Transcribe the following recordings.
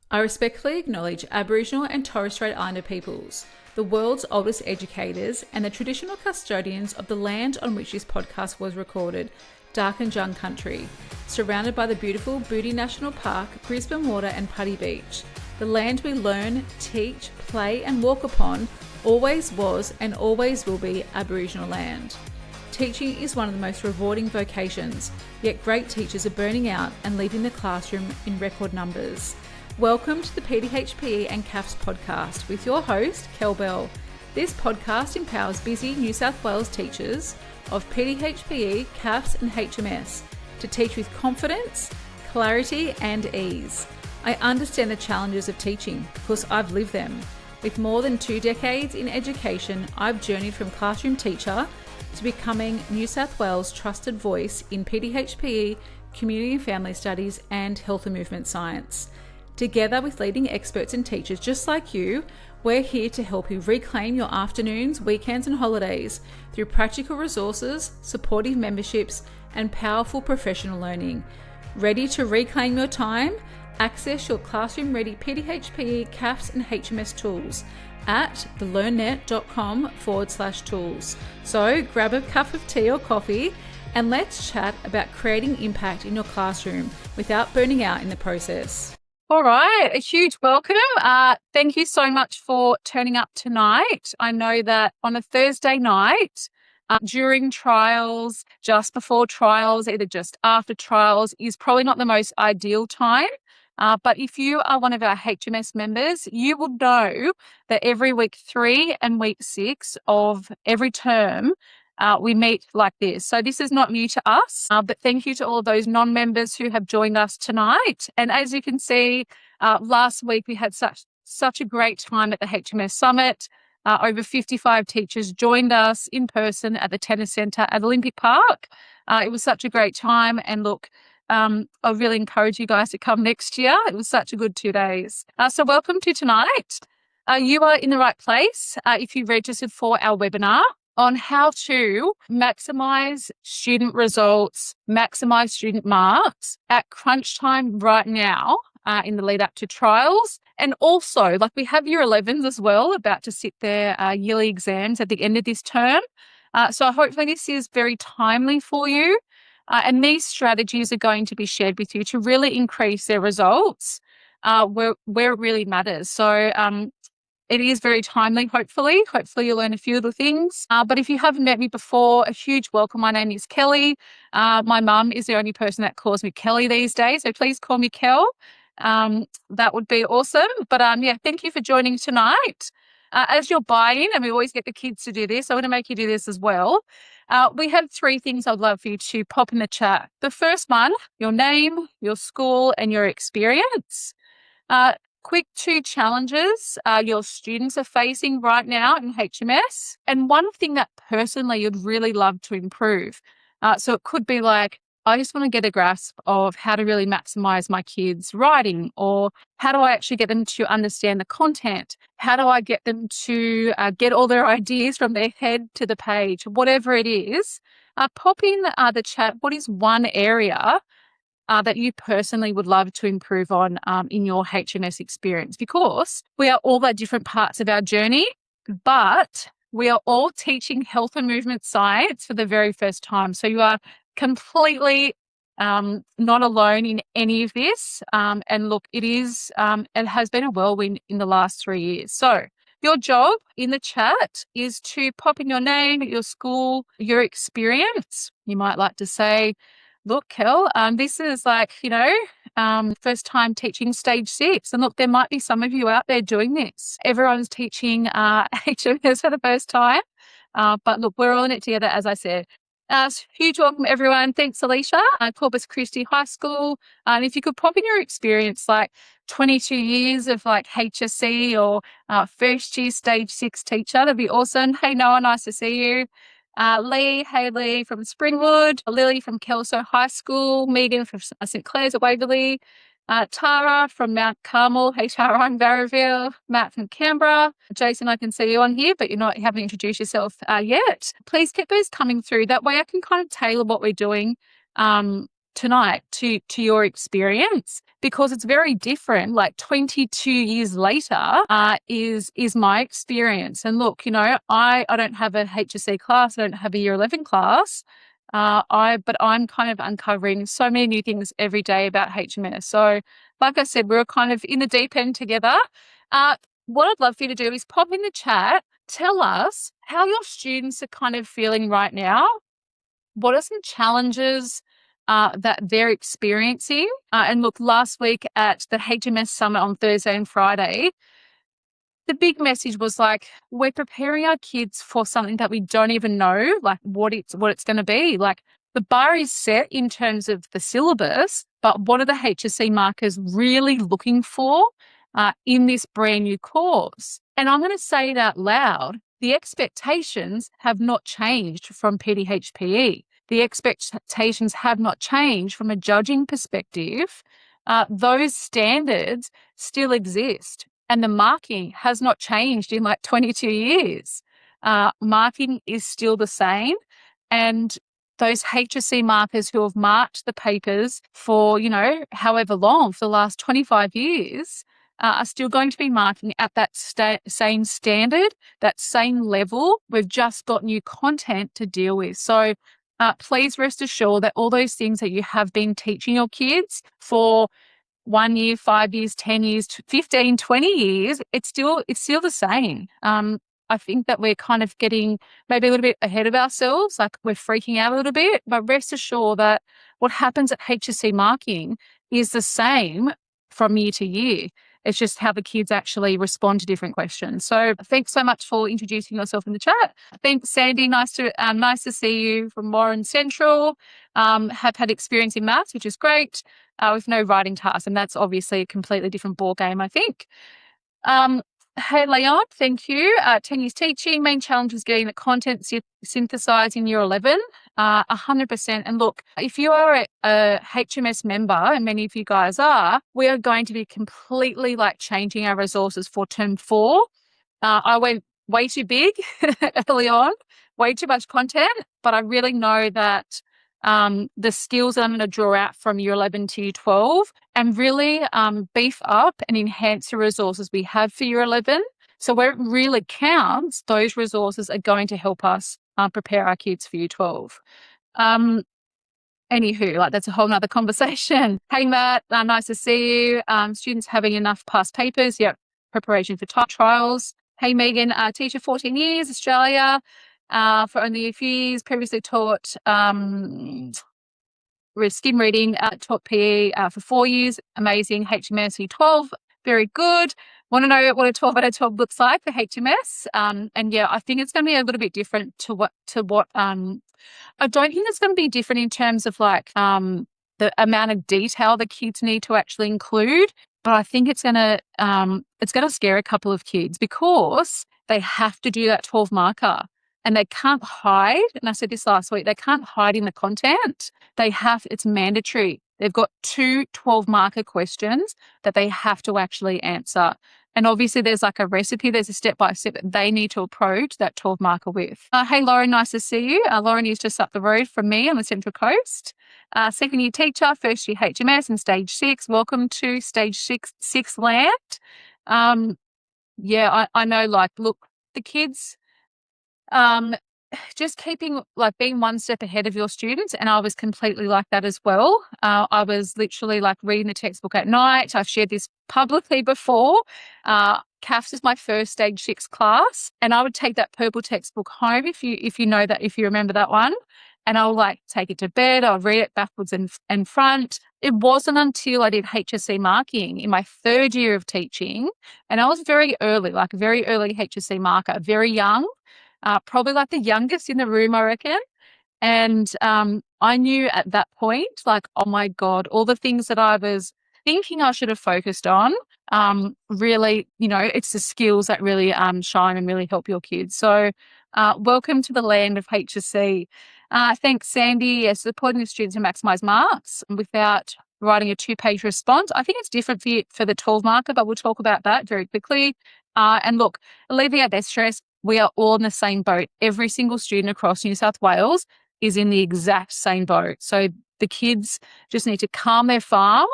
I respectfully acknowledge Aboriginal and Torres Strait Islander peoples, the world's oldest educators and the traditional custodians of the land on which this podcast was recorded, Darkin Jung Country, surrounded by the beautiful Booty National Park, Brisbane Water and Putty Beach. The land we learn, teach, play and walk upon always was and always will be Aboriginal land. Teaching is one of the most rewarding vocations, yet great teachers are burning out and leaving the classroom in record numbers. Welcome to the PDHPE and CAFS podcast with your host, Kel Bell. This podcast empowers busy New South Wales teachers of PDHPE, CAFS and HMS to teach with confidence, clarity and ease. I understand the challenges of teaching because I've lived them. With more than 2 decades in education, I've journeyed from classroom teacher to becoming New South Wales' trusted voice in PDHPE, community and family studies and health and movement science. Together with leading experts and teachers just like you, we're here to help you reclaim your afternoons, weekends and holidays through practical resources, supportive memberships and powerful professional learning. Ready to reclaim your time? Access your classroom-ready PDHPE, CAFS and HMS tools at thelearnnet.com/tools. So grab a cup of tea or coffee and let's chat about creating impact in your classroom without burning out in the process. All right, a huge welcome. Thank you so much for turning up tonight. I know that on a Thursday night, during trials, just before trials, either just after trials, is probably not the most ideal time. But if you are one of our HMS members, you will know that every week 3 and week 6 of every term, we meet like this. So this is not new to us, but thank you to all of those non-members who have joined us tonight. And as you can see, last week we had such a great time at the HMS Summit. Over 55 teachers joined us in person at the tennis centre at Olympic Park. It was such a great time. And look, I really encourage you guys to come next year. It was such a good 2 days. So welcome to tonight. You are in the right place if you registered for our webinar on how to maximise student results, maximise student marks at crunch time right now in the lead up to trials. And also, like we have year 11s as well about to sit their yearly exams at the end of this term. So hopefully this is very timely for you. And these strategies are going to be shared with you to really increase their results where it really matters. So it is very timely, hopefully. Hopefully you'll learn a few little things. But if you haven't met me before, a huge welcome. My name is Kelly. My mum is the only person that calls me Kelly these days, so please call me Kel. That would be awesome. But thank you for joining tonight. As you're buying, and we always get the kids to do this, I want to make you do this as well. We have 3 things I'd love for you to pop in the chat. The first one, your name, your school, and your experience. Quick 2 challenges your students are facing right now in HMS, and one thing that personally you'd really love to improve. So it could be like, I just want to get a grasp of how to really maximise my kids' writing, or how do I actually get them to understand the content? How do I get them to get all their ideas from their head to the page? Whatever it is, pop in the chat. What is one area that you personally would love to improve on in your HMS experience? Because we are all at different parts of our journey, but we are all teaching health and movement science for the very first time. So you are completely not alone in any of this. And look, it has been a whirlwind in the last 3 years. So your job in the chat is to pop in your name, your school, your experience. You might like to say, look, Kel, this is like, first time teaching stage 6. And look, there might be some of you out there doing this. Everyone's teaching HMS for the first time. But look, we're all in it together, as I said. Huge welcome, everyone. Thanks, Alicia. Corpus Christi High School. And if you could pop in your experience, like 22 years of like HSC or first year stage 6 teacher, that'd be awesome. Hey, Noah, nice to see you. Lee, hey Lee from Springwood, Lily from Kelso High School, Megan from St Clair's at Waverley, Tara from Mount Carmel, hey Tara, I'm Barraville, Matt from Canberra, Jason, I can see you on here, but you haven't introduced yourself yet. Please keep those coming through. That way I can kind of tailor what we're doing tonight to your experience, because it's very different. Like 22 years later is my experience. And look, you know, I don't have a HSC class. I don't have a year 11 class. But I'm kind of uncovering so many new things every day about HMS. So like I said, we're kind of in the deep end together. What I'd love for you to do is pop in the chat, tell us how your students are kind of feeling right now. What are some challenges that they're experiencing? And look, last week at the HMS Summit on Thursday and Friday, the big message was like, we're preparing our kids for something that we don't even know, like what it's going to be. Like the bar is set in terms of the syllabus, but what are the HSC markers really looking for in this brand new course? And I'm going to say it out loud. The expectations have not changed from PDHPE. The expectations have not changed from a judging perspective. Those standards still exist. And the marking has not changed in like 22 years. Marking is still the same. And those HSC markers who have marked the papers for, you know, however long, for the last 25 years, are still going to be marking at that same standard, that same level. We've just got new content to deal with. So please rest assured that all those things that you have been teaching your kids for 1 year, 5 years, 10 years, 15, 20 years, it's still the same. I think that we're kind of getting maybe a little bit ahead of ourselves, like we're freaking out a little bit, but rest assured that what happens at HSC marking is the same from year to year. It's just how the kids actually respond to different questions. So thanks so much for introducing yourself in the chat. Thanks, Sandy. Nice to see you from Warren Central. Have had experience in maths, which is great, with no writing tasks. And that's obviously a completely different ball game, I think. Hey, Leon, thank you. 10 years teaching, main challenge was getting the content synthesized in year 11, 100%. And look, if you are a HMS member, and many of you guys are, we are going to be completely like changing our resources for term 4. I went way too big early on, way too much content, but I really know that the skills that I'm going to draw out from year 11 to year 12 and really beef up and enhance the resources we have for year 11. So where it really counts, those resources are going to help us prepare our kids for year 12. Anywho, like that's a whole nother conversation. Hey, Matt, nice to see you. Students having enough past papers. Yep. Preparation for trials. Hey, Megan, teacher 14 years, Australia. For only a few years, previously taught skim reading, taught PE for 4 years. Amazing. HMS year 12, very good. Want to know what a 12 out of 12 looks like for HMS? And yeah, I think it's going to be a little bit different to what I don't think it's going to be different in terms of like the amount of detail the kids need to actually include. But I think it's going to scare a couple of kids because they have to do that 12 marker. And they can't hide, and I said this last week, they can't hide in the content. It's mandatory. They've got 2 12-marker questions that they have to actually answer. And obviously there's like a recipe, there's a step-by-step that they need to approach that 12-marker with. Hey, Lauren, nice to see you. Lauren is just up the road from me on the Central Coast. Second year teacher, first year HMS and stage 6. Welcome to stage 6 land. Yeah, I know, like, look, the kids... just keeping like being one step ahead of your students, and I was completely like that as well. I was literally like reading the textbook at night. I've shared this publicly before. CAFS is my first stage 6 class, and I would take that purple textbook home if you remember that one, and I'll like take it to bed. I'll read it backwards and front. It wasn't until I did HSC marking in my 3rd year of teaching, and I was very early HSC marker, very young. Probably like the youngest in the room, I reckon. And I knew at that point, like, oh my God, all the things that I was thinking I should have focused on, really, you know, it's the skills that really shine and really help your kids. So welcome to the land of HSC. Thanks, Sandy. Yes, supporting the students to maximise marks without writing a 2-page response. I think it's different for the 12 marker, but we'll talk about that very quickly. And look, alleviate their stress. We are all in the same boat. Every single student across New South Wales is in the exact same boat. So the kids just need to calm their farm,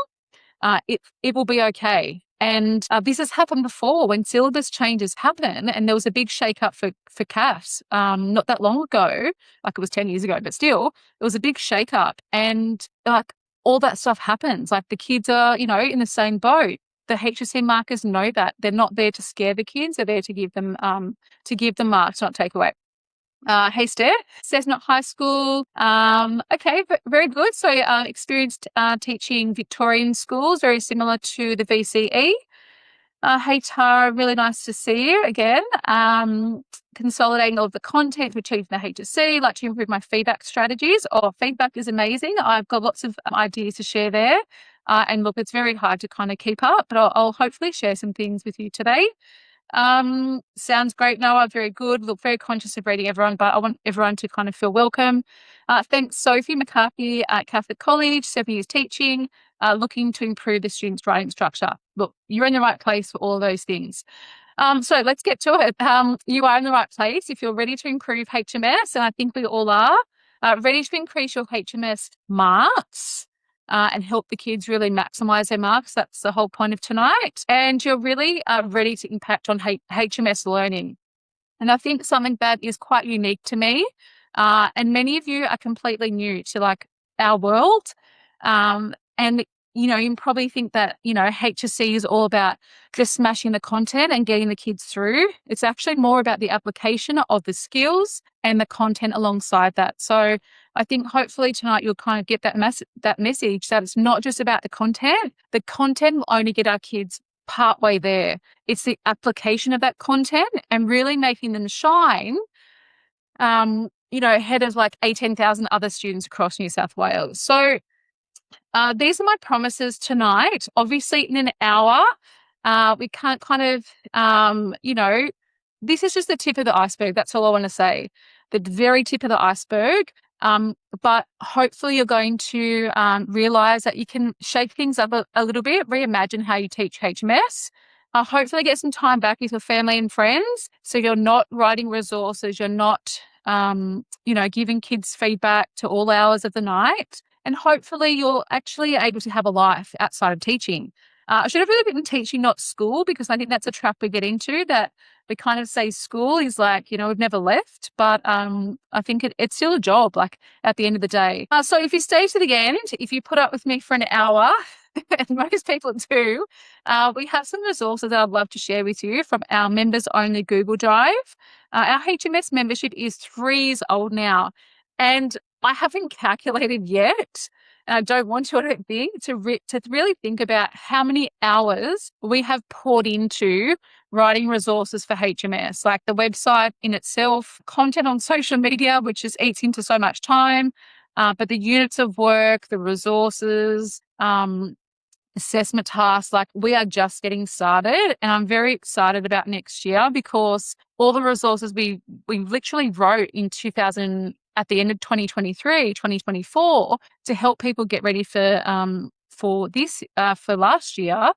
it will be okay. And this has happened before when syllabus changes happen, and there was a big shake-up for CAFS not that long ago, like it was 10 years ago, but still, it was a big shake-up. And like all that stuff happens. Like the kids are, in the same boat. The HSC markers know that. They're not there to scare the kids. They're there to give them marks, not take away. Hey, Steph. Says not high school. Okay, very good. So experienced teaching Victorian schools, very similar to the VCE. Hey, Tara, really nice to see you again. Consolidating all of the content, achieving the HSC, like to improve my feedback strategies. Feedback is amazing. I've got lots of ideas to share there. And look, it's very hard to kind of keep up, but I'll hopefully share some things with you today. Sounds great, Noah. Very good. Look, very conscious of reading everyone, but I want everyone to kind of feel welcome. Thanks, Sophie McCarthy at Catholic College, 7 years teaching, looking to improve the students' writing structure. Look, you're in the right place for all of those things. So let's get to it. You are in the right place if you're ready to improve HMS, and I think we all are, ready to increase your HMS marks. And help the kids really maximise their marks. That's the whole point of tonight. And you're really ready to impact on HMS learning. And I think something that is quite unique to me, and many of you are completely new to like our world. And, you probably think that, HSC is all about just smashing the content and getting the kids through. It's actually more about the application of the skills and the content alongside that. So I think hopefully tonight you'll kind of get that message that it's not just about the content. The content will only get our kids partway there. It's the application of that content and really making them shine, ahead of like 18,000 other students across New South Wales. So these are my promises tonight. Obviously in an hour, we can't kind of, this is just the tip of the iceberg. That's all I want to say. The very tip of the iceberg. But hopefully you're going to realise that you can shake things up a little bit, reimagine how you teach HMS. Hopefully get some time back with your family and friends so you're not writing resources, you're not, giving kids feedback to all hours of the night. And hopefully you're actually able to have a life outside of teaching. I should have really been teaching, not school, because I think that's a trap we get into, that we kind of say school is like, we've never left, but I think it's still a job, like at the end of the day. So if you stay to the end, if you put up with me for an hour, and most people do, we have some resources that I'd love to share with you from our members-only Google Drive. Our HMS membership is 3 years old now, and I haven't calculated yet, and I don't want to, I don't think, to really think about how many hours we have poured into writing resources for HMS, like the website in itself, content on social media, which just eats into so much time, but the units of work, the resources, assessment tasks, like we are just getting started, and I'm very excited about next year because all the resources we literally wrote in at the end of 2023, 2024 to help people get ready for last year.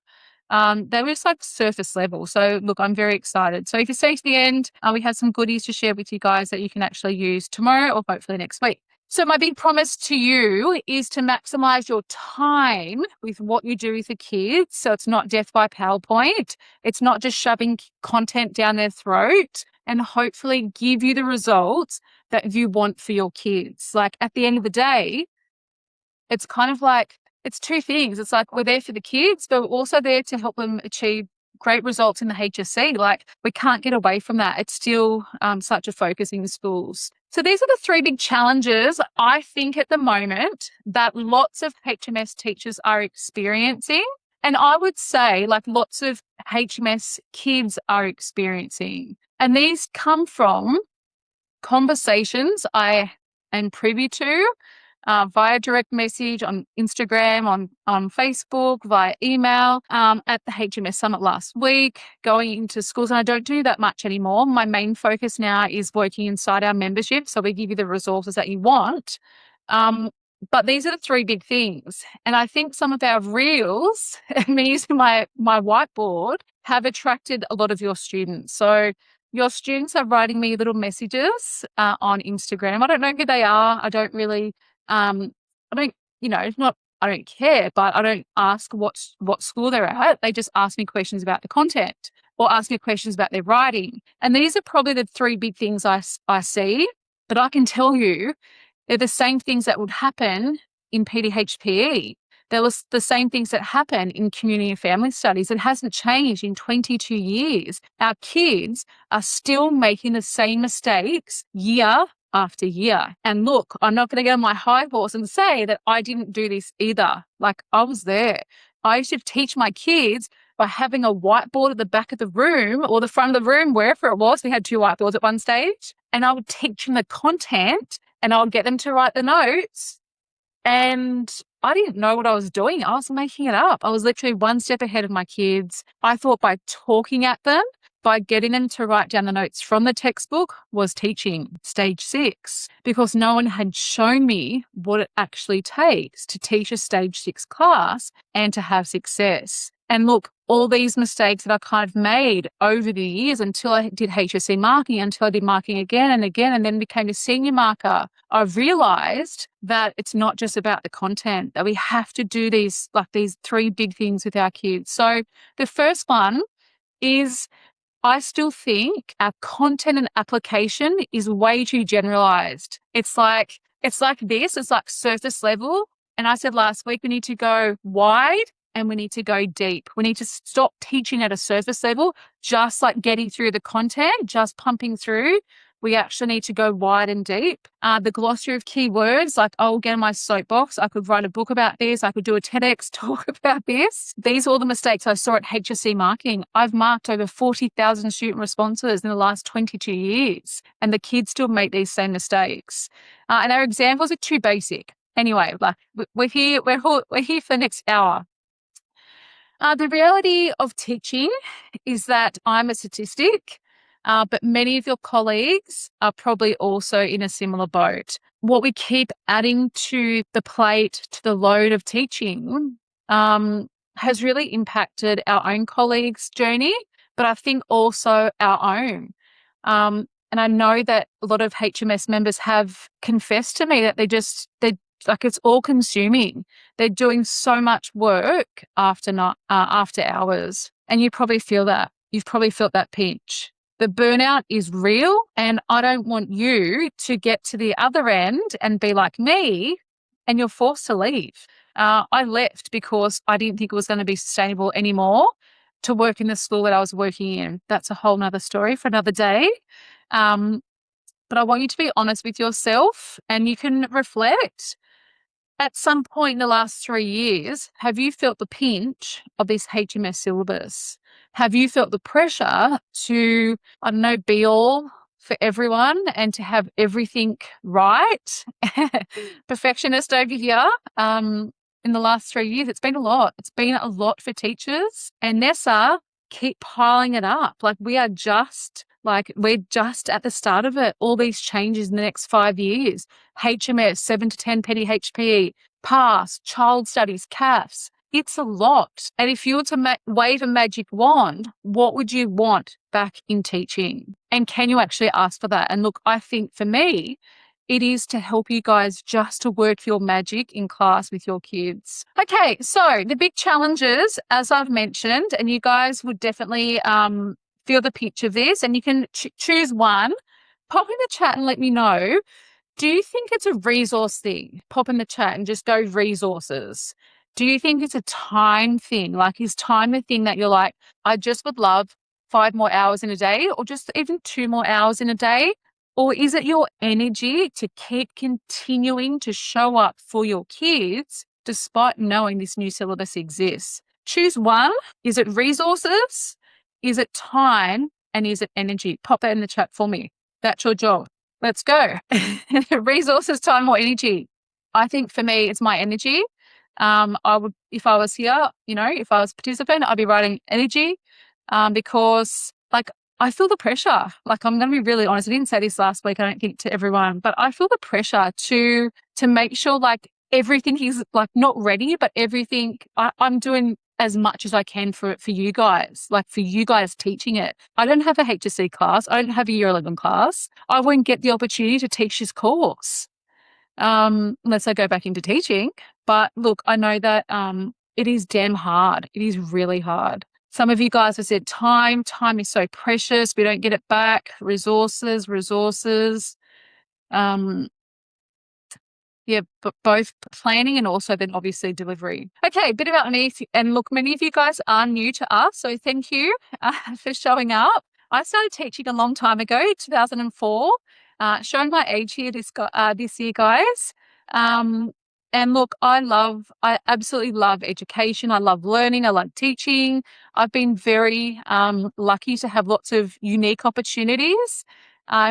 They were just like surface level. So look, I'm very excited. So if you stay to the end, we have some goodies to share with you guys that you can actually use tomorrow or hopefully next week. So my big promise to you is to maximize your time with what you do with the kids. So it's not death by PowerPoint. It's not just shoving content down their throat, and hopefully give you the results that you want for your kids. Like at the end of the day, it's kind of like, it's two things. It's like we're there for the kids, but we're also there to help them achieve great results in the HSC. Like we can't get away from that. It's still such a focus in the schools. So these are the 3 big challenges I think at the moment that lots of HMS teachers are experiencing. And I would say like lots of HMS kids are experiencing. And these come from conversations I am privy to via direct message on Instagram, on Facebook, via email, at the HMS Summit last week, going into schools. And I don't do that much anymore. My main focus now is working inside our membership. So we give you the resources that you want. But these are the 3 big things. And I think some of our reels, me using my whiteboard, have attracted a lot of your students. So your students are writing me little messages on Instagram. I don't know who they are. I don't really, not I don't care, but I don't ask what school they're at. They just ask me questions about the content or ask me questions about their writing. And these are probably the three big things I see. But I can tell you they're the same things that would happen in PDHPE. There was the same things that happen in community and family studies. It hasn't changed in 22 years. Our kids are still making the same mistakes year after year. And look, I'm not going to get on my high horse and say that I didn't do this either. Like, I was there. I used to teach my kids by having a whiteboard at the back of the room or the front of the room, wherever it was. We had 2 whiteboards at one stage. And I would teach them the content and I would get them to write the notes. And I didn't know what I was doing. I was making it up. I was literally one step ahead of my kids. I thought by talking at them, by getting them to write down the notes from the textbook was teaching stage 6, because no one had shown me what it actually takes to teach a stage 6 class and to have success. And look, all these mistakes that I kind of made over the years until I did HSC marking, until I did marking again and again, and then became a senior marker, I've realized that it's not just about the content, that we have to do these 3 big things with our kids. So the first one is, I still think our content and application is way too generalized. It's like this, it's like surface level. And I said last week, we need to go wide and we need to go deep. We need to stop teaching at a surface level, just like getting through the content, just pumping through. We actually need to go wide and deep. The glossary of keywords, like I'll get in my soapbox. I could write a book about this. I could do a TEDx talk about this. These are all the mistakes I saw at HSC marking. I've marked over 40,000 student responses in the last 22 years, and the kids still make these same mistakes. And our examples are too basic. Anyway, like we're here for the next hour. The reality of teaching is that I'm a statistic, but many of your colleagues are probably also in a similar boat. What we keep adding to the plate, to the load of teaching, has really impacted our own colleagues' journey, but I think also our own. And I know that a lot of HMS members have confessed to me that it's all consuming. They're doing so much work after hours. And you probably feel that. You've probably felt that pinch. The burnout is real, and I don't want you to get to the other end and be like me and you're forced to leave. I left because I didn't think it was going to be sustainable anymore to work in the school that I was working in. That's a whole nother story for another day. But I want you to be honest with yourself, and you can reflect. At some point in the last 3 years, have you felt the pinch of this HMS syllabus? Have you felt the pressure to, be all for everyone and to have everything right? Perfectionist over here. In the last 3 years, it's been a lot. It's been a lot for teachers. And Nessa, keep piling it up. We're just at the start of it. All these changes in the next 5 years. HMS, 7 to 10 PDHPE, PASS, child studies, CAFS. It's a lot. And if you were to wave a magic wand, what would you want back in teaching? And can you actually ask for that? And look, I think for me, it is to help you guys just to work your magic in class with your kids. Okay, so the big challenges, as I've mentioned, and you guys would definitely feel the pitch of this, and you can choose one. Pop in the chat and let me know. Do you think it's a resource thing? Pop in the chat and just go resources. Do you think it's a time thing? Is time the thing that you're like, I just would love 5 more hours in a day, or just even 2 more hours in a day? Or is it your energy to keep continuing to show up for your kids despite knowing this new syllabus exists? Choose one. Is it resources? Is it time? And is it energy? Pop that in the chat for me. That's your job. Let's go. Resources, time, or energy. I think for me, it's my energy. I would, if I was here, if I was a participant, I'd be writing energy, because I feel the pressure. I'm going to be really honest. I didn't say this last week, I don't think, to everyone, but I feel the pressure to make sure everything is not ready, but everything I'm doing as much as I can for you guys, for you guys teaching it. I don't have a HSC class. I don't have a year 11 class. I won't get the opportunity to teach this course unless I go back into teaching. But look, I know that it is damn hard. It is really hard. Some of you guys have said time is so precious. We don't get it back. Resources. Yeah, but both planning and also then obviously delivery. Okay, a bit about me. And look, many of you guys are new to us, so thank you for showing up. I started teaching a long time ago, 2004. Showing my age here this year, guys. And look, I absolutely love education. I love learning. I love teaching. I've been very lucky to have lots of unique opportunities.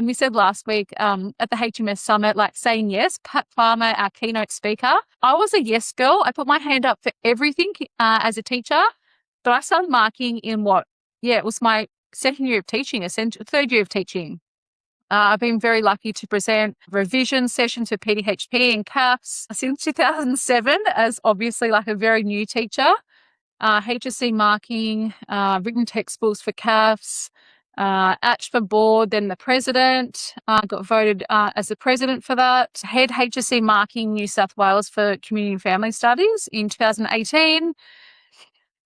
We said last week at the HMS Summit, like saying yes. Pat Farmer, our keynote speaker, I was a yes girl. I put my hand up for everything as a teacher, but I started marking in it was my second year of teaching, third year of teaching. I've been very lucky to present revision sessions for PDHPE and CAFS since 2007 as obviously like a very new teacher. HSC marking, written textbooks for CAFS, ACH for board, then the president, got voted as the president for that. Head HSC marking New South Wales for community and family studies in 2018.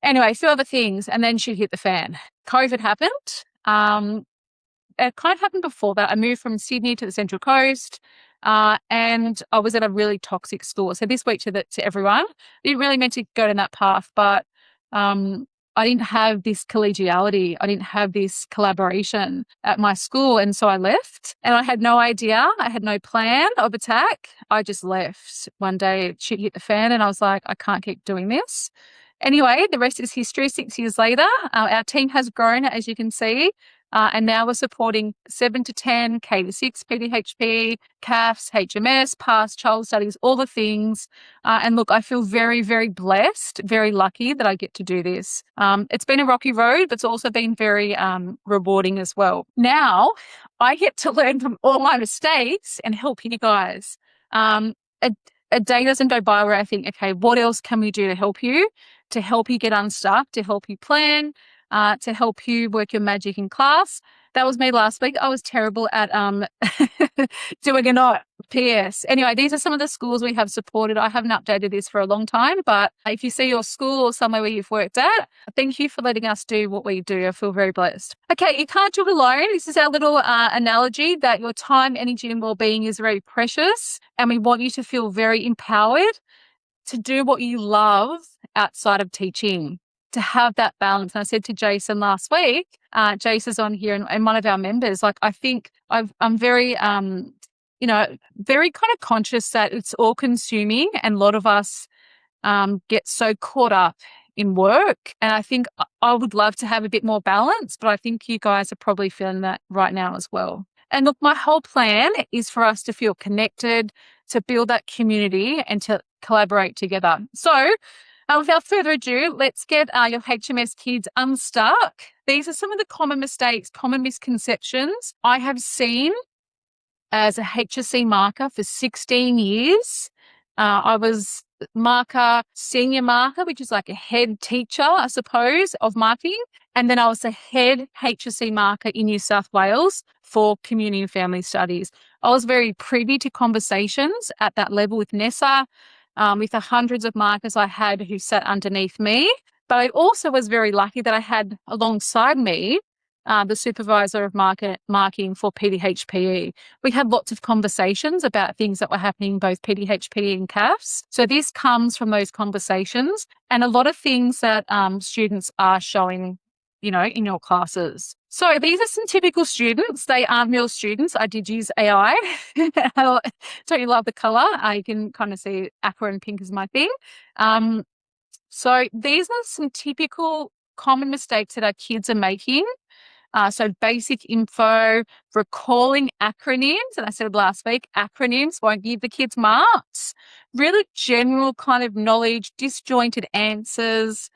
Anyway, a few other things, and then shit hit the fan. COVID happened. It kind of happened before that. I moved from Sydney to the Central Coast, and I was at a really toxic school. So this week to everyone, I didn't really meant to go down that path, but I didn't have this collegiality. I didn't have this collaboration at my school. And so I left and I had no idea. I had no plan of attack. I just left. One day shit hit the fan and I was like, I can't keep doing this. Anyway, the rest is history. 6 years later, our team has grown, as you can see. And now we're supporting 7 to 10, K to 6, PDHP, CAFS, HMS, PASS, child studies, all the things. And look, I feel very, very blessed, very lucky that I get to do this. It's been a rocky road, but it's also been very rewarding as well. Now, I get to learn from all my mistakes and help you guys. A day doesn't go by where I think, okay, what else can we do to help you get unstuck, to help you plan, to help you work your magic in class. That was me last week. I was terrible at doing a not. PS. Anyway, these are some of the schools we have supported. I haven't updated this for a long time, but if you see your school or somewhere where you've worked at, thank you for letting us do what we do. I feel very blessed. Okay, you can't do it alone. This is our little analogy that your time, energy, and well-being is very precious, and we want you to feel very empowered to do what you love outside of teaching, to have that balance. And I said to Jason last week, Jason's on here and one of our members, like, I think I'm very, very kind of conscious that it's all consuming and a lot of us get so caught up in work. And I think I would love to have a bit more balance, but I think you guys are probably feeling that right now as well. And look, my whole plan is for us to feel connected, to build that community and to collaborate together. So without further ado, let's get your HMS kids unstuck. These are some of the common mistakes, common misconceptions I have seen as a HSC marker for 16 years. I was senior marker, which is like a head teacher, I suppose, of marking. And then I was the head HSC marker in New South Wales for community and family studies. I was very privy to conversations at that level with Nessa, with the hundreds of markers I had who sat underneath me. But I also was very lucky that I had alongside me the supervisor of marking for PDHPE. We had lots of conversations about things that were happening, both PDHPE and CAFS. So this comes from those conversations and a lot of things that students are showing, in your classes. So these are some typical students. They aren't real students. I did use AI. Don't you love the color? You can kind of see aqua and pink is my thing. So these are some typical common mistakes that our kids are making. So basic info, recalling acronyms, and I said last week, acronyms won't give the kids marks. Really general kind of knowledge, disjointed answers.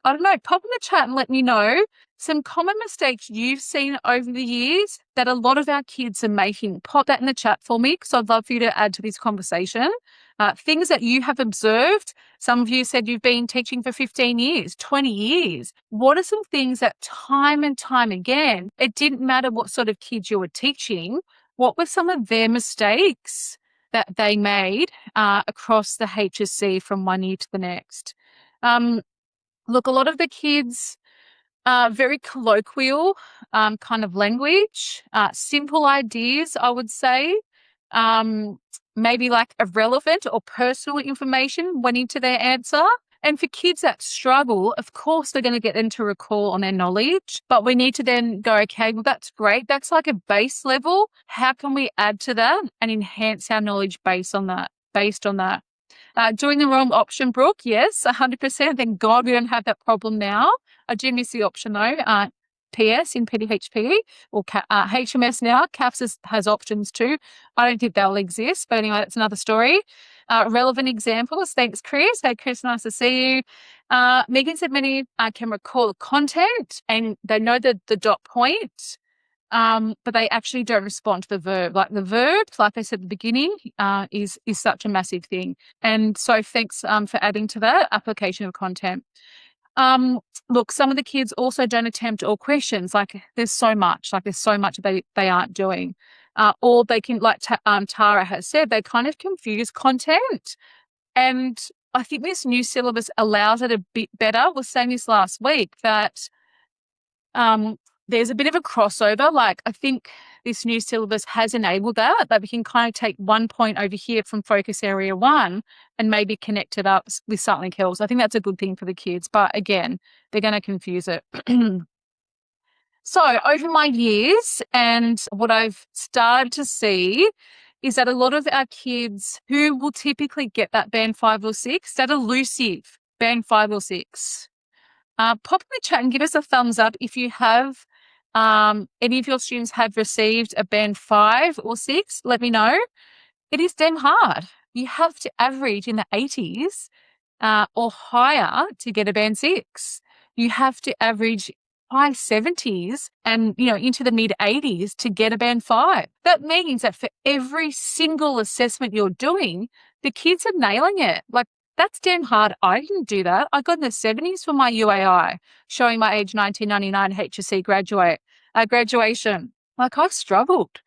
I don't know, pop in the chat and let me know some common mistakes you've seen over the years that a lot of our kids are making. Pop that in the chat for me because I'd love for you to add to this conversation. Things that you have observed. Some of you said you've been teaching for 15 years, 20 years. What are some things that time and time again, it didn't matter what sort of kids you were teaching, what were some of their mistakes that they made across the HSC from one year to the next. Look, a lot of the kids very colloquial kind of language, simple ideas, I would say. Maybe like irrelevant or personal information went into their answer. And for kids that struggle, of course, we're going to get them to recall on their knowledge, but we need to then go, okay, well, that's great. That's like a base level. How can we add to that and enhance our knowledge based on that? Doing the wrong option, Brooke, yes, 100%. Thank God we don't have that problem now. I do miss the option though. PS in PDHPE or HMS now. CAFS has options too. I don't think they'll exist, but anyway, that's another story. Relevant examples. Thanks, Chris. Hey, Chris, nice to see you. Megan said many can recall the content and they know the dot point, but they actually don't respond to the verb. Like the verb, like I said at the beginning, is such a massive thing. And so thanks for adding to that application of content. Look, some of the kids also don't attempt all questions. Like there's so much they aren't doing. Or they can, like Tara has said, they kind of confuse content. And I think this new syllabus allows it a bit better. We were saying this last week that there's a bit of a crossover. Like I think this new syllabus has enabled that we can kind of take one point over here from focus area 1 and maybe connect it up with something else. I think that's a good thing for the kids, but again, they're going to confuse it. So over my years and what I've started to see is that a lot of our kids who will typically get that band 5 or 6, that elusive band 5 or 6, pop in the chat and give us a thumbs up if you have any of your students have received a band 5 or 6. Let me know. It is damn hard. You have to average in the 80s or higher to get a band 6. You have to average high 70s and, into the mid 80s to get a band 5. That means that for every single assessment you're doing, the kids are nailing it. Like, that's damn hard. I didn't do that. I got in the 70s for my UAI, showing my age 1999 HSC graduation. Like, I struggled.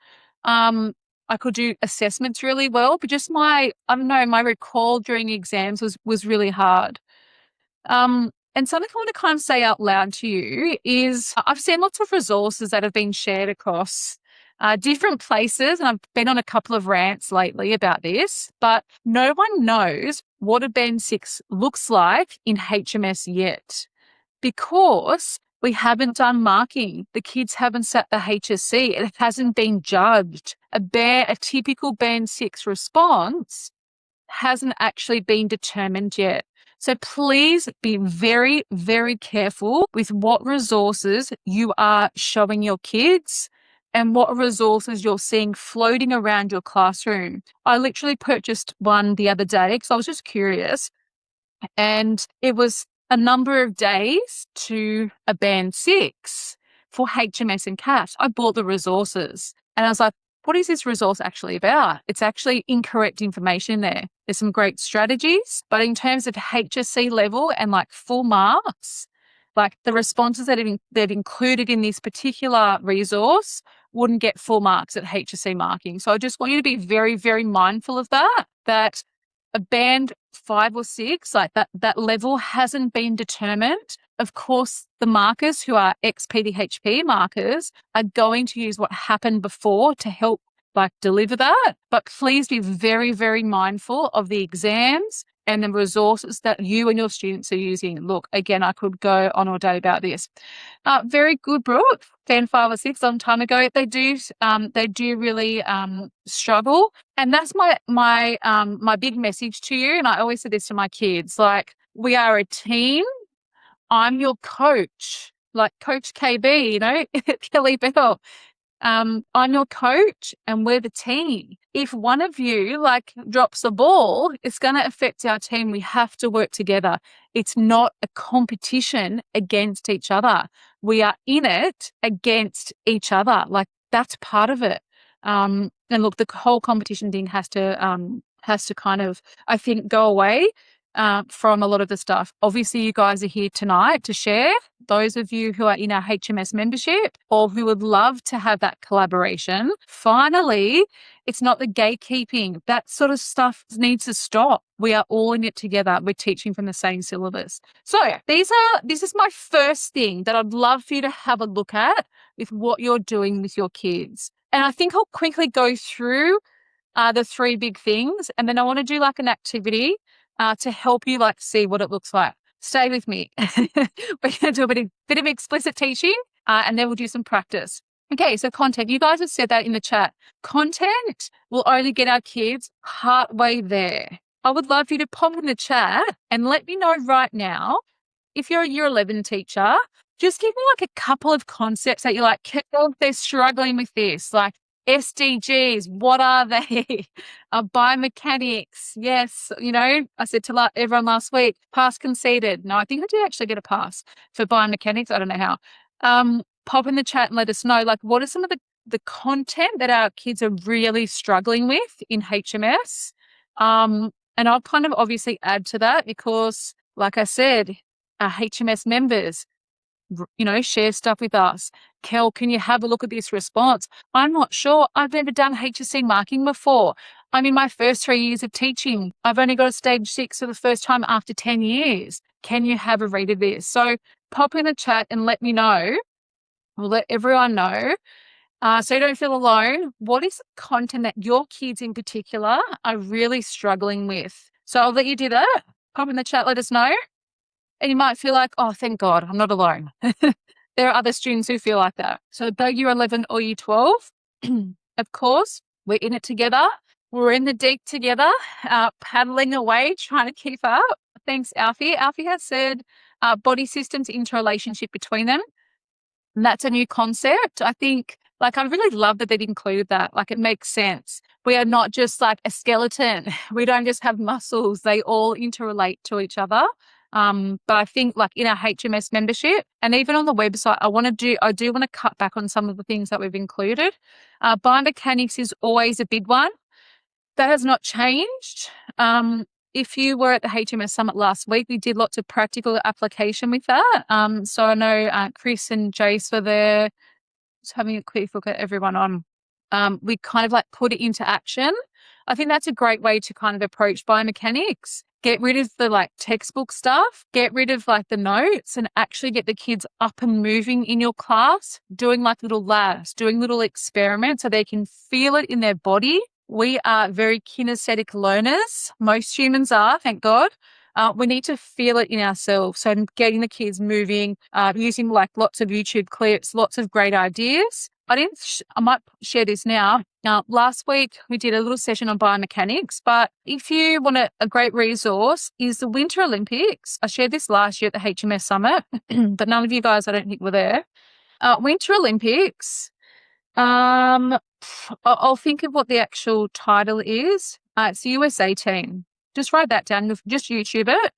I could do assessments really well, but just my recall during exams was really hard. And something I want to kind of say out loud to you is I've seen lots of resources that have been shared across different places, and I've been on a couple of rants lately about this, but no one knows what a band 6 looks like in HMS yet because we haven't done marking. The kids haven't sat the HSC. It hasn't been judged. A typical band 6 response hasn't actually been determined yet. So please be very, very careful with what resources you are showing your kids and what resources you're seeing floating around your classroom. I literally purchased one the other day because I was just curious, and it was a number of days to a band 6 for HMS and CAFS. I bought the resources and I was like, what is this resource actually about? It's actually incorrect information there. There's some great strategies, but in terms of HSC level and like full marks, like the responses that they've included in this particular resource wouldn't get full marks at HSC marking. So I just want you to be very, very mindful of that a band 5 or 6, like that level hasn't been determined. Of course, the markers who are ex-PDHPE markers are going to use what happened before to help deliver that. But please be very, very mindful of the exams and the resources that you and your students are using. Look, again, I could go on all day about this. Very good, Brooke. Band 5 or 6 long time ago. They do really struggle. And that's my big message to you. And I always say this to my kids, like, we are a team. I'm your coach, like Coach KB, Kelly Bell. I'm your coach and we're the team. If one of you drops the ball, it's going to affect our team. We have to work together. It's not a competition against each other. We are in it against each other. That's part of it. And look, the whole competition thing has to kind of, I think, go away. from a lot of the stuff. Obviously, you guys are here tonight to share. Those of you who are in our HMS membership or who would love to have that collaboration, finally, it's not the gatekeeping. That sort of stuff needs to stop. We are all in it together. We're teaching from the same syllabus. So this is my first thing that I'd love for you to have a look at with what you're doing with your kids. And I think I'll quickly go through the 3 big things. And then I want to do like an activity to help you like see what it looks like. Stay with me. We're going to do a bit of explicit teaching and then we'll do some practice. Okay, so content. You guys have said that in the chat. Content will only get our kids partway there. I would love for you to pop in the chat and let me know right now, if you're a year 11 teacher, just give me like a couple of concepts that you're like, oh, they're struggling with this. Like SDGs, what are they? Biomechanics, yes. You know, I said to everyone last week, pass conceded. No, I think I did actually get a pass for biomechanics. I don't know how. Pop in the chat and let us know, like, what are some of the content that our kids are really struggling with in HMS? And I'll kind of obviously add to that because, like I said, our HMS members, you know, share stuff with us. Kel, can you have a look at this response? I'm not sure. I've never done HSC marking before. I'm in my first 3 years of teaching. I've only got a stage 6 for the first time after 10 years. Can you have a read of this? So pop in the chat and let me know. We'll let everyone know. So you don't feel alone. What is content that your kids in particular are really struggling with? So I'll let you do that. Pop in the chat, let us know. And you might feel like, oh, thank God, I'm not alone. There are other students who feel like that. So though year 11 or year 12, of course, we're in it together. We're in the deep together, paddling away, trying to keep up. Thanks, Alfie. Alfie has said body systems interrelationship between them. And that's a new concept. I think, like, I really love that they've included that. Like, it makes sense. We are not just like a skeleton. We don't just have muscles. They all interrelate to each other. But I think like in our HMS membership and even on the website, I do want to cut back on some of the things that we've included. Biomechanics is always a big one. That has not changed. If you were at the HMS Summit last week, we did lots of practical application with that. So I know Chris and Jace were there. Just having a quick look at everyone on. We kind of like put it into action. I think that's a great way to kind of approach biomechanics. Get rid of the like textbook stuff, get rid of like the notes and actually get the kids up and moving in your class, doing like little labs, doing little experiments so they can feel it in their body. We are very kinesthetic learners. Most humans are, thank God. We need to feel it in ourselves. So getting the kids moving, using like lots of YouTube clips, lots of great ideas. I might share this now. Last week we did a little session on biomechanics, but if you want a great resource is the Winter Olympics. I shared this last year at the HMS Summit, but none of you guys I don't think were there. Winter Olympics. I'll think of what the actual title is. It's the USA team. Just write that down. Just YouTube it.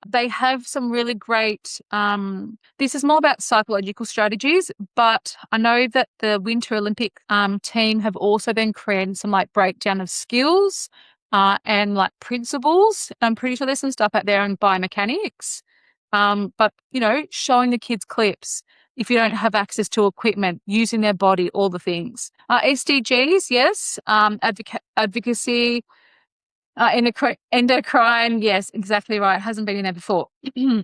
They have some really great, this is more about psychological strategies, but I know that the Winter Olympic team have also been creating some like breakdown of skills and like principles. I'm pretty sure there's some stuff out there on biomechanics, but, you know, showing the kids clips if you don't have access to equipment, using their body, all the things. SDGs, yes, advocacy, endocrine, yes, exactly right. Hasn't been in there before.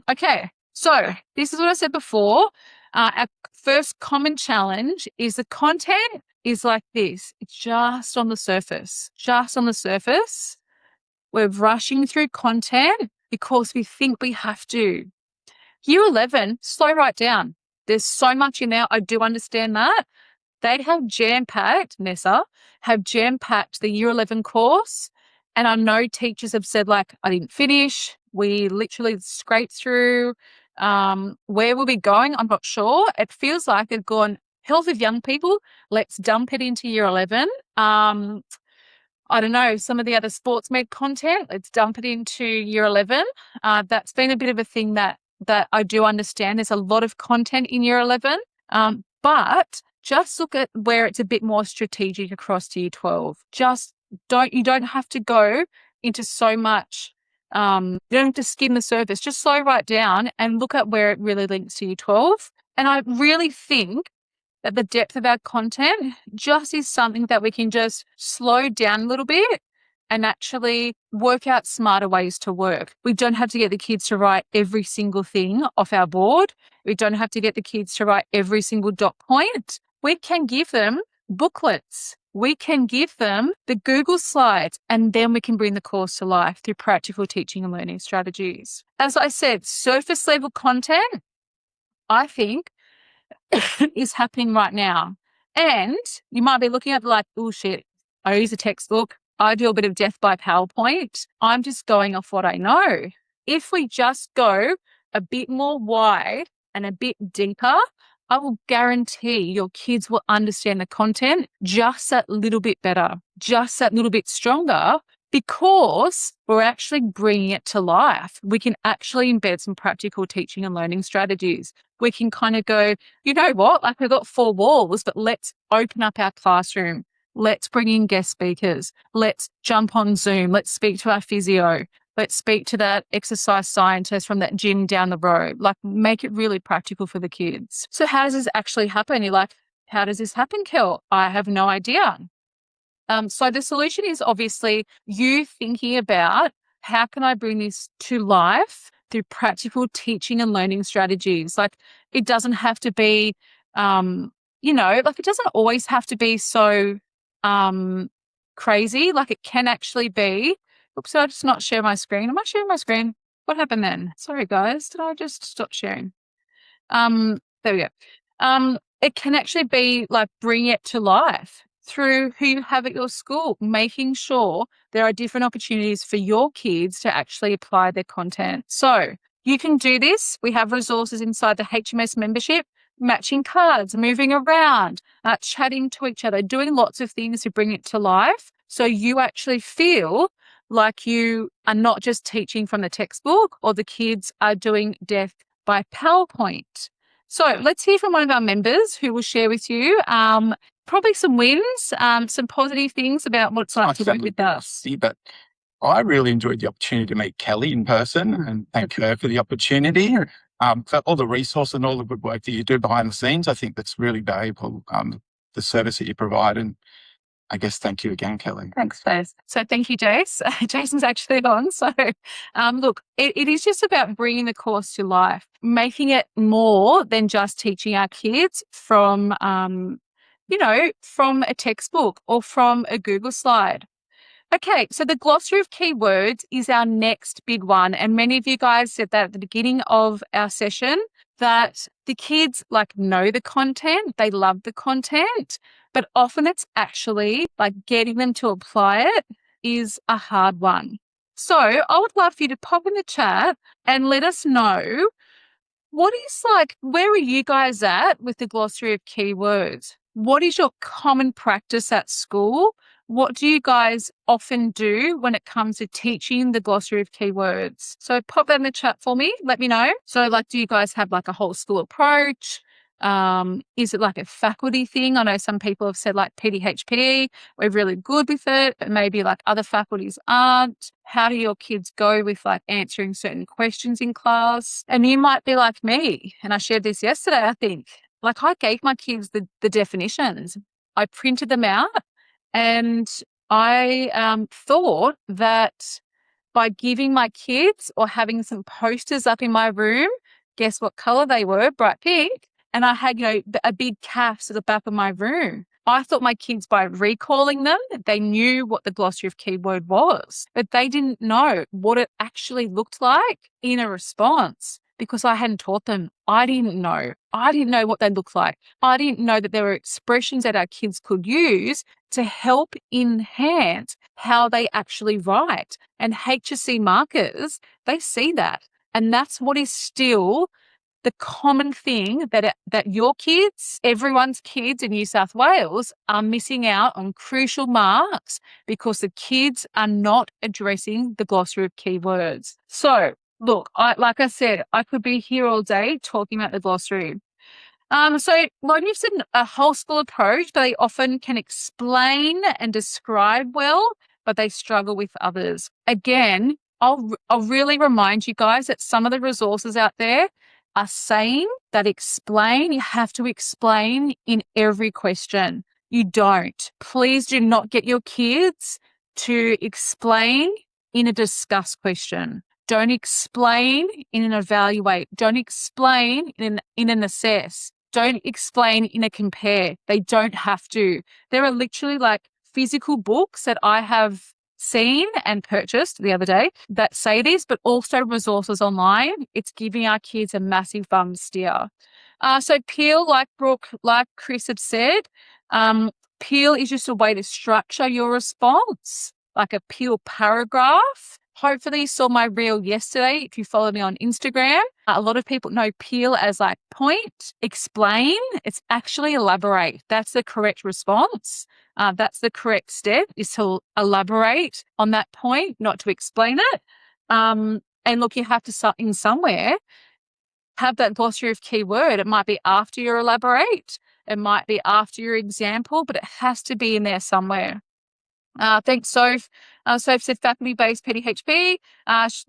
Okay, so this is what I said before. Our first common challenge is the content is like this. It's just on the surface. Just on the surface. We're rushing through content because we think we have to. Year 11, slow right down. There's so much in there. I do understand that. They have jam-packed, Nessa, have jam-packed the Year 11 course. And I know teachers have said, like, I didn't finish. We literally scraped through. Where we'll be going, I'm not sure. It feels like they've gone, health of young people, let's dump it into Year 11. I don't know, some of the other sports med content, let's dump it into Year 11. That's been a bit of a thing that I do understand. There's a lot of content in Year 11, but just look at where it's a bit more strategic across to Year 12. You don't have to go into so much You don't have to skim the surface. Just slow right down and look at where it really links to year 12. And I really think that the depth of our content just is something that we can just slow down a little bit and actually work out smarter ways to work. We don't have to get the kids to write every single thing off our board. We don't have to get the kids to write every single dot point. We can give them booklets. We can give them the Google slides, and then we can bring the course to life through practical teaching and learning strategies. As I said, surface level content, I think, is happening right now. And you might be looking at like, oh shit, I use a textbook. I do a bit of death by PowerPoint. I'm just going off what I know. If we just go a bit more wide and a bit deeper, I will guarantee your kids will understand the content just that little bit better, just that little bit stronger, because we're actually bringing it to life. We can actually embed some practical teaching and learning strategies. We can kind of go, you know what, like we've got 4 walls, but let's open up our classroom. Let's bring in guest speakers. Let's jump on Zoom. Let's speak to our physio. Let's speak to that exercise scientist from that gym down the road. Like, make it really practical for the kids. So how does this actually happen? You're like, how does this happen, Kel? I have no idea. So the solution is obviously you thinking about how can I bring this to life through practical teaching and learning strategies. Like, it doesn't have to be, like it doesn't always have to be so crazy. Like, it can actually be, oops, did I just not share my screen? Am I sharing my screen? What happened then? Sorry, guys. Did I just stop sharing? There we go. It can actually be like bring it to life through who you have at your school, making sure there are different opportunities for your kids to actually apply their content. So you can do this. We have resources inside the HMS membership, matching cards, moving around, chatting to each other, doing lots of things to bring it to life. So you actually feel like you are not just teaching from the textbook, or the kids are doing death by PowerPoint. So let's hear from one of our members who will share with you probably some wins, some positive things about what it's like to work with us. But I really enjoyed the opportunity to meet Kelly in person, and thank her for the opportunity, for all the resource and all the good work that you do behind the scenes. I think that's really valuable, the service that you provide. And I guess thank you again, Kelly. Thanks, Jace. So thank you, Jace. Jason's actually on. So look, it is just about bringing the course to life, making it more than just teaching our kids from, from a textbook or from a Google slide. Okay, so the glossary of keywords is our next big one. And many of you guys said that at the beginning of our session, that the kids know the content, they love the content, but often it's actually getting them to apply it is a hard one. So I would love for you to pop in the chat and let us know where are you guys at with the glossary of keywords? What is your common practice at school? What do you guys often do when it comes to teaching the glossary of keywords? So pop that in the chat for me. Let me know. So do you guys have a whole school approach? Is it a faculty thing? I know some people have said PDHPE, we're really good with it, but maybe other faculties aren't. How do your kids go with answering certain questions in class? And you might be like me, and I shared this yesterday, I think. I gave my kids the definitions. I printed them out, and I thought that by giving my kids or having some posters up in my room, guess what color they were? Bright pink. And I had, a big CAFS at the back of my room. I thought my kids, by recalling them, they knew what the glossary of keyword was, but they didn't know what it actually looked like in a response because I hadn't taught them. I didn't know. I didn't know what they looked like. I didn't know that there were expressions that our kids could use to help enhance how they actually write. And HSC markers, they see that. And that's what is still the common thing that your kids, everyone's kids in New South Wales, are missing out on crucial marks because the kids are not addressing the glossary of keywords. So, look, like I said, I could be here all day talking about the glossary. So you've said a whole school approach, they often can explain and describe well, but they struggle with others. Again, I'll really remind you guys that some of the resources out there are saying that you have to explain in every question. You don't. Please do not get your kids to explain in a discuss question. Don't explain in an evaluate. Don't explain in an assess. Don't explain in a compare. They don't have to. There are literally like physical books that I have seen and purchased the other day that say this, but also resources online. It's giving our kids a massive bum steer. So peel, like Brooke, like Chris had said, peel is just a way to structure your response, like a peel paragraph. Hopefully you saw my reel yesterday. If you follow me on Instagram, a lot of people know peel as like point, explain. It's actually elaborate. That's the correct response. That's the correct step, is to elaborate on that point, not to explain it. And look, you have to, in somewhere, have that glossary of keyword. It might be after your elaborate. It might be after your example, but it has to be in there somewhere. Thanks, Soph. Soph said faculty-based PDHP,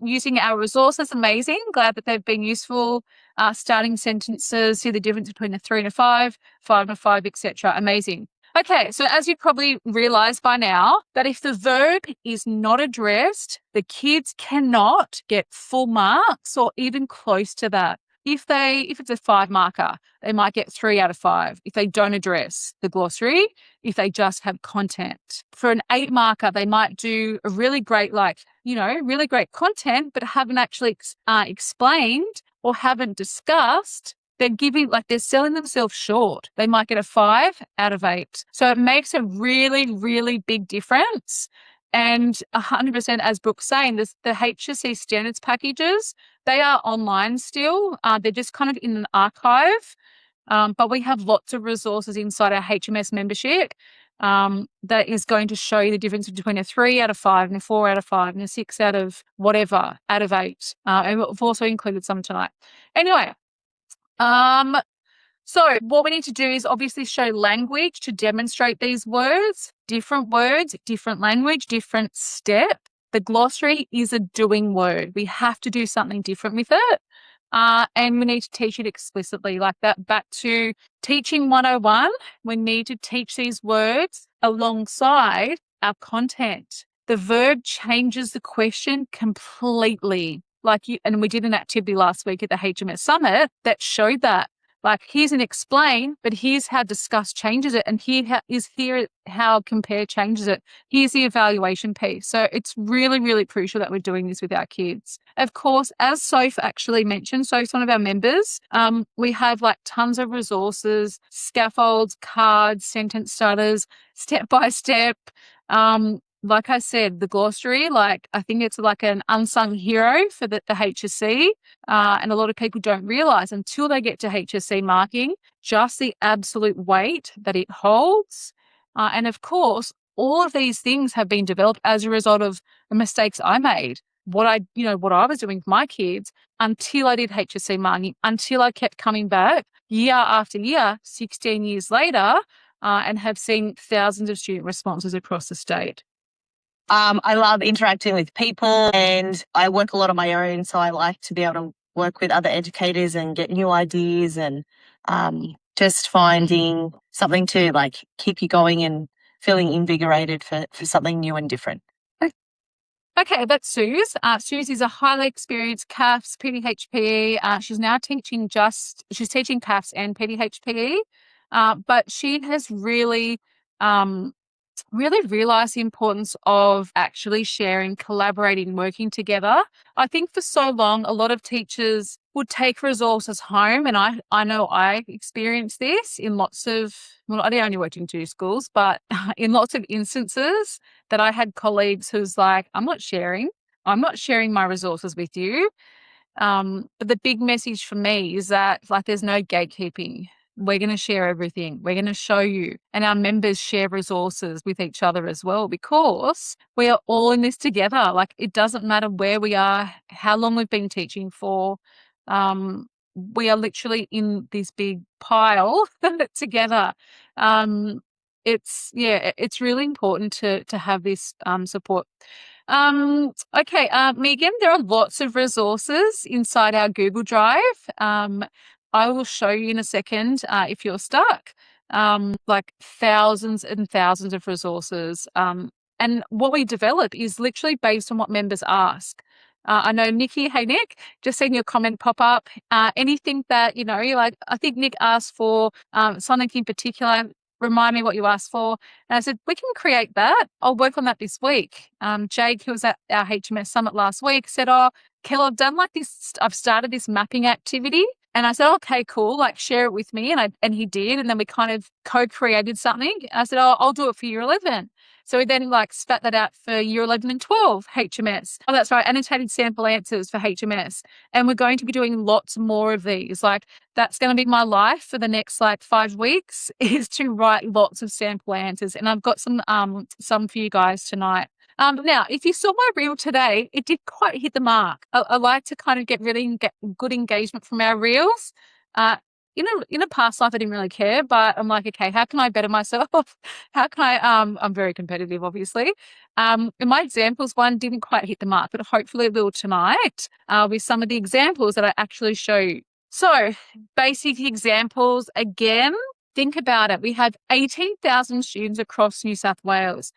using our resources, amazing. Glad that they've been useful. Starting sentences, see the difference between a 3 and a 5, 5 and a 5, etc. Amazing. Okay, so as you probably realised by now, that if the verb is not addressed, the kids cannot get full marks or even close to that. If it's a 5 marker, they might get 3 out of 5 if they don't address the glossary, if they just have content. For an 8 marker, they might do a really great, really great content, but haven't actually explained or haven't discussed. They're selling themselves short. They might get a 5 out of 8. So it makes a really, really big difference. And 100%, as Brooke's saying, the HSC standards packages, they are online still. They're just kind of in an archive. But we have lots of resources inside our HMS membership that is going to show you the difference between a 3 out of 5 and a 4 out of 5 and a 6 out of whatever, out of 8. And we've also included some tonight. Anyway, so what we need to do is obviously show language to demonstrate these words, different language, different step. The glossary is a doing word. We have to do something different with it. And we need to teach it explicitly, like that. Back to teaching 101, we need to teach these words alongside our content. The verb changes the question completely. And we did an activity last week at the HMS Summit that showed that. Like, here's an explain, but here's how discuss changes it, and here how compare changes it. Here's the evaluation piece. So it's really, really crucial that we're doing this with our kids. Of course, as Soph actually mentioned, Soph's one of our members, we have like tons of resources, scaffolds, cards, sentence starters, step by step. Like I said, the glossary, I think it's like an unsung hero for the HSC. And a lot of people don't realise until they get to HSC marking just the absolute weight that it holds. And of course, all of these things have been developed as a result of the mistakes I made, what I was doing with my kids until I did HSC marking, until I kept coming back year after year, 16 years later, and have seen thousands of student responses across the state. I love interacting with people, and I work a lot on my own, so I like to be able to work with other educators and get new ideas and just finding something to keep you going and feeling invigorated for something new and different. Okay, that's Suze. Suze is a highly experienced CAFS, PDHPE. She's now teaching she's teaching CAFS and PDHPE, but she has really realised the importance of actually sharing, collaborating, working together. I think for so long, a lot of teachers would take resources home, and I know I experienced this in lots of, well, I only worked in 2 schools, but in lots of instances that I had colleagues who's like, I'm not sharing my resources with you. But the big message for me is that there's no gatekeeping. We're going to share everything. We're going to show you. And our members share resources with each other as well, because we are all in this together. It doesn't matter where we are, how long we've been teaching for. We are literally in this big pile together. It's really important to have this support. Okay, Megan, there are lots of resources inside our Google Drive. I will show you in a second if you're stuck. Like thousands and thousands of resources. And what we develop is literally based on what members ask. I know Nikki, hey Nick, just seen your comment pop up. Anything that, you're like, I think Nick asked for something in particular, remind me what you asked for. And I said, we can create that. I'll work on that this week. Jake, who was at our HMS Summit last week, said, oh, Kel, I've done like this, I've started this mapping activity. And I said, okay, cool, like share it with me. And he did. And then we kind of co-created something. I said, oh, I'll do it for year 11. So we then like spat that out for year 11 and 12 HMS. Oh, that's right. Annotated sample answers for HMS. And we're going to be doing lots more of these. Like that's going to be my life for the next like 5 weeks is to write lots of sample answers. And I've got some for you guys tonight. Now, if you saw my reel today, it did quite hit the mark. I like to kind of get good engagement from our reels. In a past life, I didn't really care, but I'm like, okay, how can I better myself? How can I, I'm very competitive, obviously. And my examples one didn't quite hit the mark, but hopefully it will tonight with some of the examples that I actually show you. So basic examples, again, think about it. We have 18,000 students across New South Wales.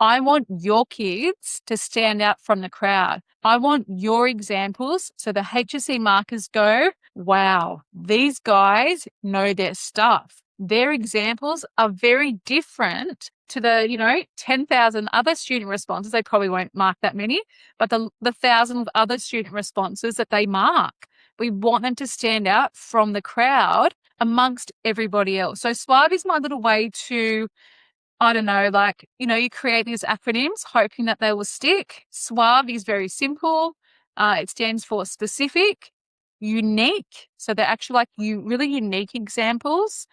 I want your kids to stand out from the crowd. I want your examples so the HSC markers go, wow, these guys know their stuff. Their examples are very different to the, 10,000 other student responses. They probably won't mark that many, but the 1,000 of other student responses that they mark. We want them to stand out from the crowd amongst everybody else. So SWAB is my little way to, I don't know, like, you create these acronyms hoping that they will stick. SWAB is very simple. It stands for specific, unique. So they're actually like really unique examples.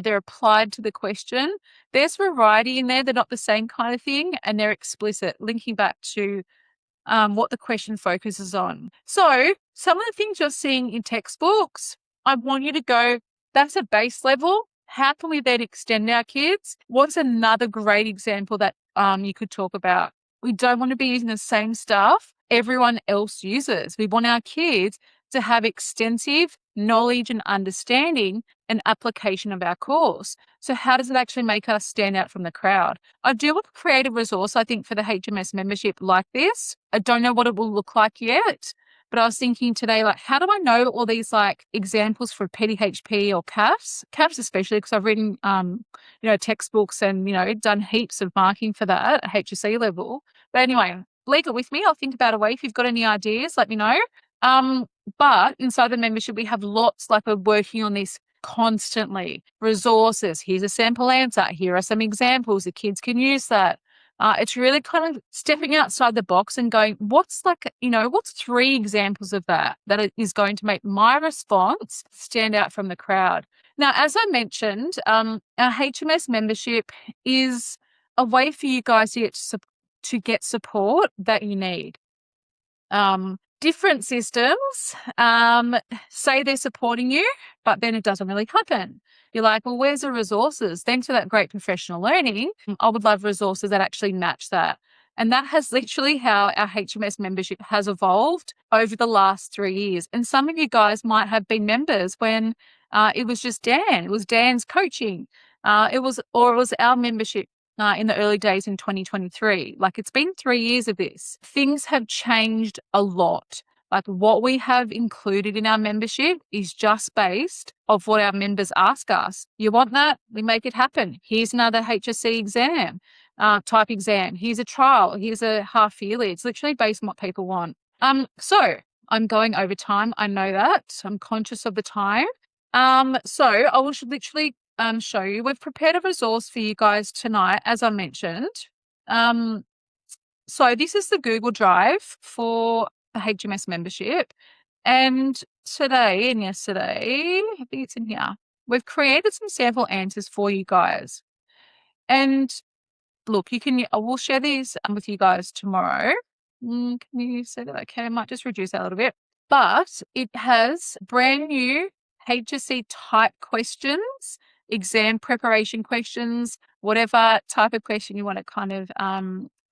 They're applied to the question. There's variety in there. They're not the same kind of thing. And they're explicit, linking back to what the question focuses on. So some of the things you're seeing in textbooks, I want you to go, that's a base level. How can we then extend our kids? What's another great example that you could talk about? We don't want to be using the same stuff everyone else uses. We want our kids to have extensive knowledge and understanding and application of our course. So how does it actually make us stand out from the crowd? I do want to create a resource, I think, for the HMS membership like this. I don't know what it will look like yet, but I was thinking today, like, how do I know all these like examples for PDHPE or CAFS? CAFS especially because I've written, textbooks and, done heaps of marking for that at HSC level. But anyway, leave it with me. I'll think about a way. If you've got any ideas, let me know. But inside the membership, we have lots, like we're working on this constantly. Resources. Here's a sample answer. Here are some examples. The kids can use that. It's really kind of stepping outside the box and going, what's 3 examples of that is going to make my response stand out from the crowd? Now, as I mentioned, our HMS membership is a way for you guys to get support that you need. Different systems say they're supporting you, but then it doesn't really happen. You're like, well, where's the resources? Thanks for that great professional learning. I would love resources that actually match that. And that has literally how our HMS membership has evolved over the last 3 years. And some of you guys might have been members when it was just Dan. It was Dan's coaching. It was our membership in the early days in 2023. Like it's been 3 years of this. Things have changed a lot. Like what we have included in our membership is just based off what our members ask us. You want that? We make it happen. Here's another HSC exam, type exam. Here's a trial. Here's a half yearly. It's literally based on what people want. So I'm going over time. I know that. I'm conscious of the time. So I will literally show you. We've prepared a resource for you guys tonight, as I mentioned. So this is the Google Drive for the HMS membership. And today and yesterday, I think it's in here, we've created some sample answers for you guys. And look, I will share these with you guys tomorrow. Can you say that? Okay, I might just reduce that a little bit. But it has brand new HSC type questions, exam preparation questions, whatever type of question you want to kind of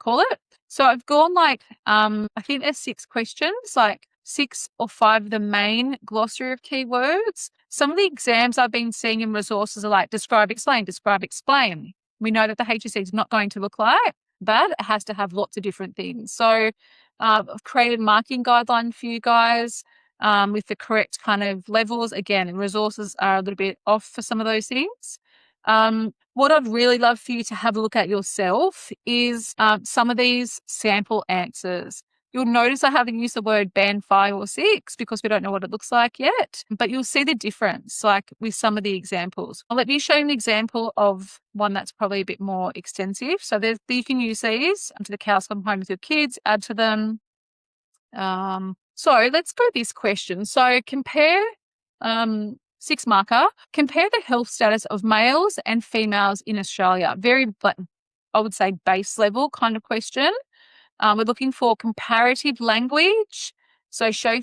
call it. So I've gone like, I think there's 6 questions, like 6 or 5 of the main glossary of keywords. Some of the exams I've been seeing in resources are like describe, explain, describe, explain. We know that the HSC is not going to look like that. It has to have lots of different things. So I've created marking guideline for you guys with the correct kind of levels. Again, resources are a little bit off for some of those things. What I'd really love for you to have a look at yourself is some of these sample answers. You'll notice I haven't used the word band 5 or 6 because we don't know what it looks like yet, but you'll see the difference like with some of the examples. Let me show you an example of one that's probably a bit more extensive. So you can use these to the cows come home with your kids, add to them. So let's go this question. So compare 6 marker, compare the health status of males and females in Australia. Very, I would say, base level kind of question. We're looking for comparative language. So show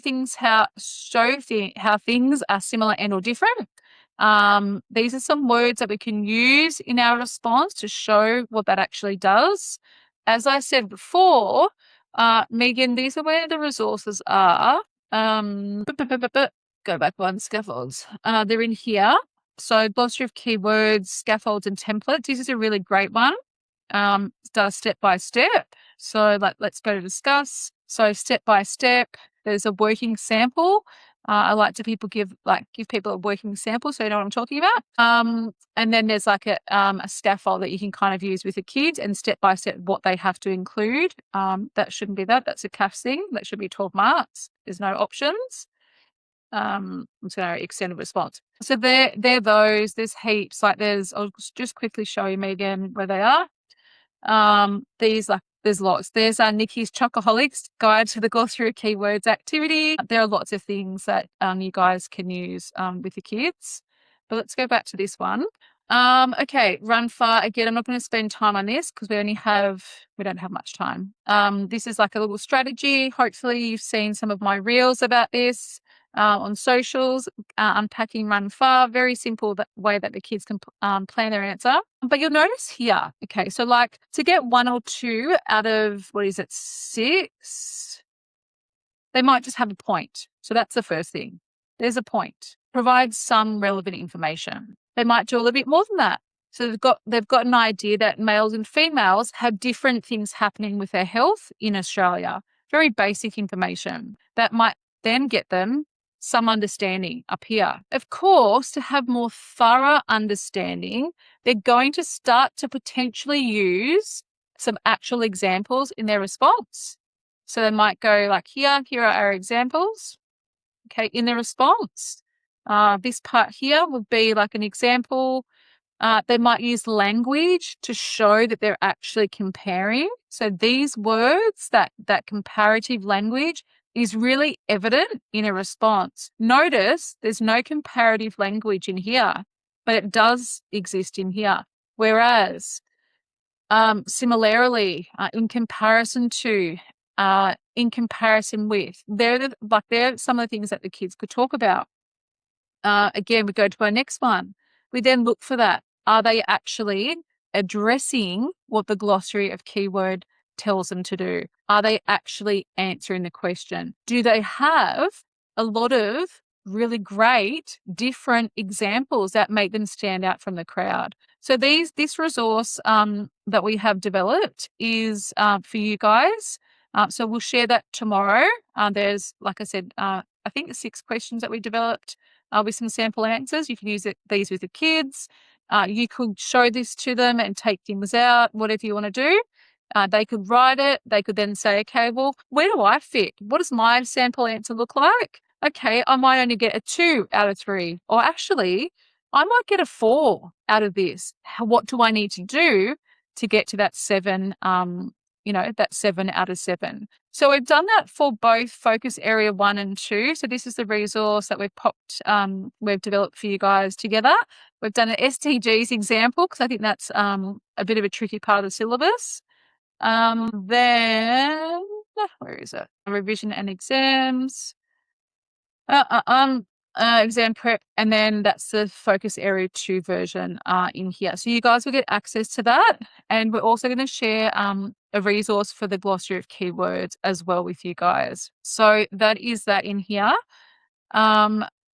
how things are similar and or different. These are some words that we can use in our response to show what that actually does. As I said before, Megan, these are where the resources are. Go back one, scaffolds. They're in here. So glossary of keywords, scaffolds and templates. This is a really great one. Does step by step. So let's go to discuss. So step by step, there's a working sample. I like to give people a working sample so you know what I'm talking about. And then there's like a scaffold that you can kind of use with the kids and step by step what they have to include. That shouldn't be that. That's a CAFS thing. That should be 12 marks. There's no options. Extended response. So they're those. There's heaps. I'll just quickly show you, Megan, where they are. There's lots. There's Nikki's Chocoholics Guide to the Glossary of Keywords activity. There are lots of things that you guys can use with the kids. But let's go back to this one. Okay, run far. Again, I'm not going to spend time on this because we don't have much time. This is like a little strategy. Hopefully you've seen some of my reels about this on socials. Unpacking run far, very simple way that the kids can plan their answer. But you'll notice here, okay, so like to get 1 or 2 out of, 6, they might just have a point. So that's the first thing. There's a point. Provide some relevant information. They might do a little bit more than that. So they've got an idea that males and females have different things happening with their health in Australia. Very basic information that might then get them some understanding up here. Of course, to have more thorough understanding, they're going to start to potentially use some actual examples in their response. So they might go like here are our examples, okay, in their response. This part here would be like an example. They might use language to show that they're actually comparing. So these words, that comparative language is really evident in a response. Notice there's no comparative language in here, but it does exist in here. Whereas similarly, in comparison to, in comparison with, they're some of the things that the kids could talk about. Again, we go to our next one. We then look for that. Are they actually addressing what the glossary of keyword tells them to do? Are they actually answering the question? Do they have a lot of really great different examples that make them stand out from the crowd? So this resource that we have developed is for you guys. So we'll share that tomorrow. There's, like I said, I think 6 questions that we developed with some sample answers. You can use these with the kids. You could show this to them and take things out, whatever you want to do. They could write it. They could then say, okay, well, where do I fit? What does my sample answer look like? Okay, I might only get a 2 out of 3. Or actually, I might get a 4 out of this. What do I need to do to get to that 7, that 7 out of 7? So we've done that for both focus area 1 and 2. So this is the resource that we've developed for you guys together. We've done an SDGs example because I think that's a bit of a tricky part of the syllabus. Then where is it? Revision and exams. Exam prep, and then that's the focus area 2 version in here. So you guys will get access to that, and we're also going to share a resource for the glossary of keywords as well with you guys. So that is that in here.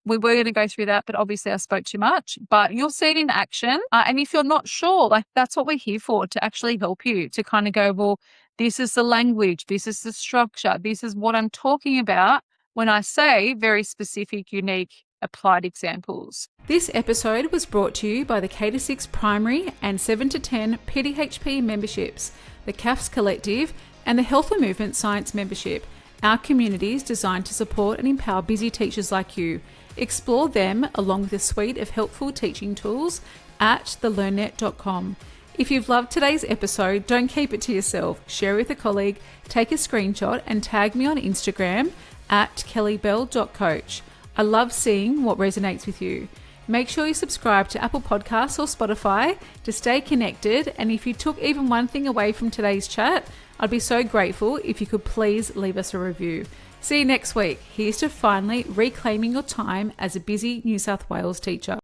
We were going to go through that, but obviously I spoke too much, but you'll see it in action. And if you're not sure, like that's what we're here for, to actually help you to kind of go, well, this is the language, this is the structure, this is what I'm talking about when I say very specific, unique, applied examples. This episode was brought to you by the K-6 primary and 7 to 10 PDHPE memberships, the CAFS Collective, and the Health and Movement Science membership. Our communities designed to support and empower busy teachers like you. Explore them along with a suite of helpful teaching tools at thelearnnet.com. If you've loved today's episode, don't keep it to yourself. Share it with a colleague, take a screenshot and tag me on Instagram at kellybell.coach. I love seeing what resonates with you. Make sure you subscribe to Apple Podcasts or Spotify to stay connected. And if you took even one thing away from today's chat, I'd be so grateful if you could please leave us a review. See you next week. Here's to finally reclaiming your time as a busy New South Wales teacher.